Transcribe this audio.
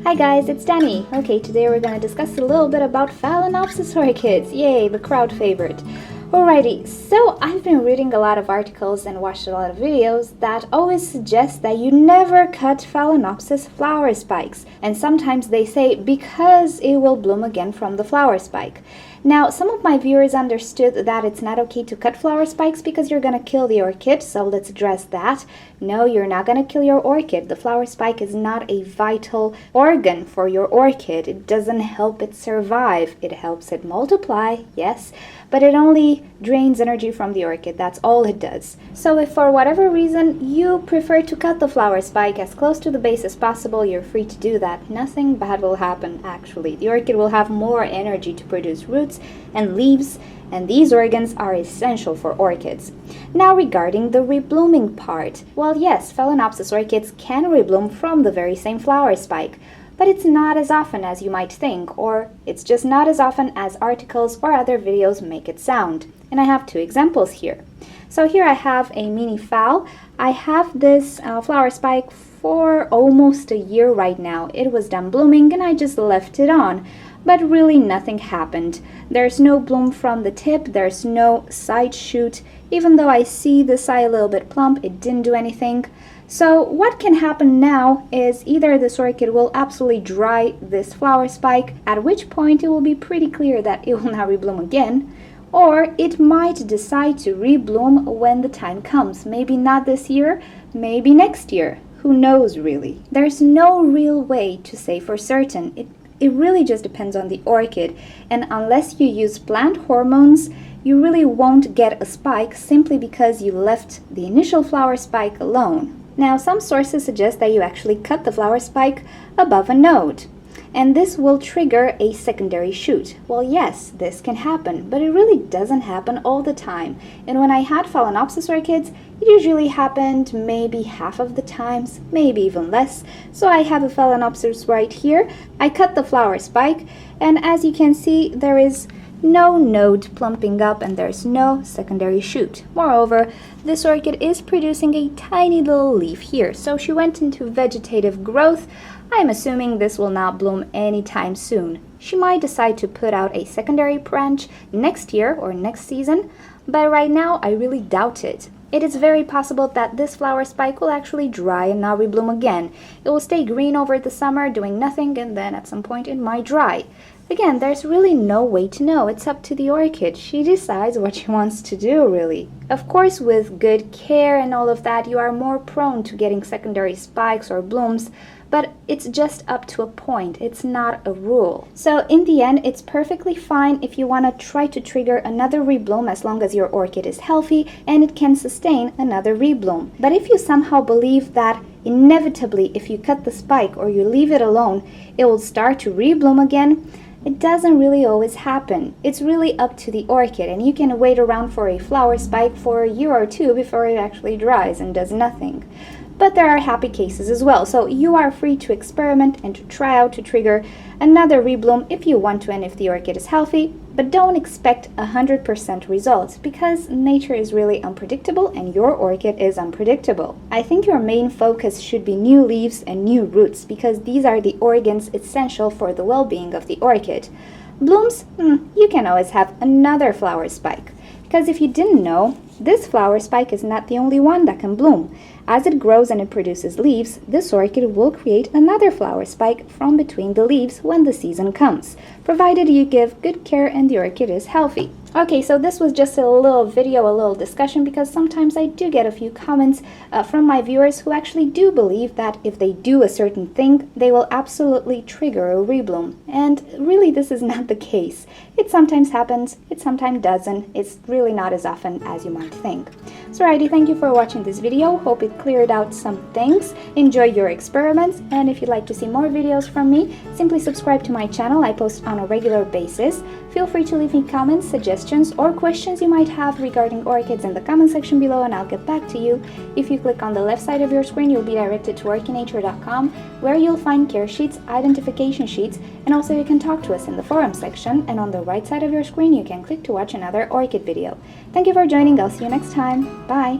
Hi guys, it's Danny. Okay, today we're going to discuss a little bit about Phalaenopsis orchids. Yay, the crowd favorite. Alrighty, so I've been reading a lot of articles and watched a lot of videos that always suggest that you never cut Phalaenopsis flower spikes. And sometimes they say because it will bloom again from the flower spike. Now, some of my viewers understood that it's not okay to cut flower spikes because you're going to kill the orchid, so let's address that. No, you're not going to kill your orchid. The flower spike is not a vital organ for your orchid. It doesn't help it survive. It helps it multiply, yes, but it only drains energy from the orchid. That's all it does. So if for whatever reason you prefer to cut the flower spike as close to the base as possible, you're free to do that. Nothing bad will happen, actually. The orchid will have more energy to produce roots and leaves, and these organs are essential for orchids. Now regarding the reblooming part, well yes, Phalaenopsis orchids can rebloom from the very same flower spike, but it's not as often as you might think, or it's just not as often as articles or other videos make it sound. And I have two examples here. So here I have a mini phal. I have this flower spike for almost a year right now. It was done blooming and I just left it on. But really nothing happened. There's no bloom from the tip, there's no side shoot. Even though I see the side a little bit plump, it didn't do anything. So what can happen now is either this orchid will absolutely dry this flower spike, at which point it will be pretty clear that it will not rebloom again, or it might decide to rebloom when the time comes. Maybe not this year, maybe next year. Who knows really? There's no real way to say for certain. It really just depends on the orchid, and unless you use plant hormones, you really won't get a spike simply because you left the initial flower spike alone. Now, some sources suggest that you actually cut the flower spike above a node, and this will trigger a secondary shoot. Well, yes, this can happen, but it really doesn't happen all the time. And when I had Phalaenopsis orchids, it usually happened maybe half of the times, maybe even less. So I have a Phalaenopsis right here. I cut the flower spike, and as you can see, there is no node plumping up and there's no secondary shoot. Moreover, this orchid is producing a tiny little leaf here, so she went into vegetative growth. I'm assuming this will not bloom anytime soon. She might decide to put out a secondary branch next year or next season, but right now I really doubt it. It is very possible that this flower spike will actually dry and not rebloom again. It will stay green over the summer doing nothing, and then at some point it might dry. Again, there's really no way to know. It's up to the orchid. She decides what she wants to do, really. Of course, with good care and all of that, you are more prone to getting secondary spikes or blooms, but it's just up to a point. It's not a rule. So in the end, it's perfectly fine if you want to try to trigger another rebloom as long as your orchid is healthy and it can sustain another rebloom. But if you somehow believe that inevitably, if you cut the spike or you leave it alone, it will start to rebloom again, it doesn't really always happen. It's really up to the orchid, and you can wait around for a flower spike for a year or two before it actually dries and does nothing. But there are happy cases as well, so you are free to experiment and to try out to trigger another rebloom if you want to and if the orchid is healthy, but don't expect 100% results because nature is really unpredictable and your orchid is unpredictable. I think your main focus should be new leaves and new roots because these are the organs essential for the well-being of the orchid. Blooms, you can always have another flower spike. Because if you didn't know, this flower spike is not the only one that can bloom. As it grows and it produces leaves, this orchid will create another flower spike from between the leaves when the season comes, provided you give good care and the orchid is healthy. Okay, so this was just a little video, a little discussion, because sometimes I do get a few comments from my viewers who actually do believe that if they do a certain thing, they will absolutely trigger a rebloom. And really, this is not the case. It sometimes happens, it sometimes doesn't. It's really not as often as you might think. So alrighty, thank you for watching this video. Hope it cleared out some things. Enjoy your experiments, and if you'd like to see more videos from me, simply subscribe to my channel. I post on a regular basis. Feel free to leave me comments, suggestions, or questions you might have regarding orchids in the comment section below, and I'll get back to you. If you click on the left side of your screen, you'll be directed to orchidnature.com, where you'll find care sheets, identification sheets, and also you can talk to us in the forum section, and on the right side of your screen you can click to watch another orchid video. Thank you for joining. I'll see you next time. Bye!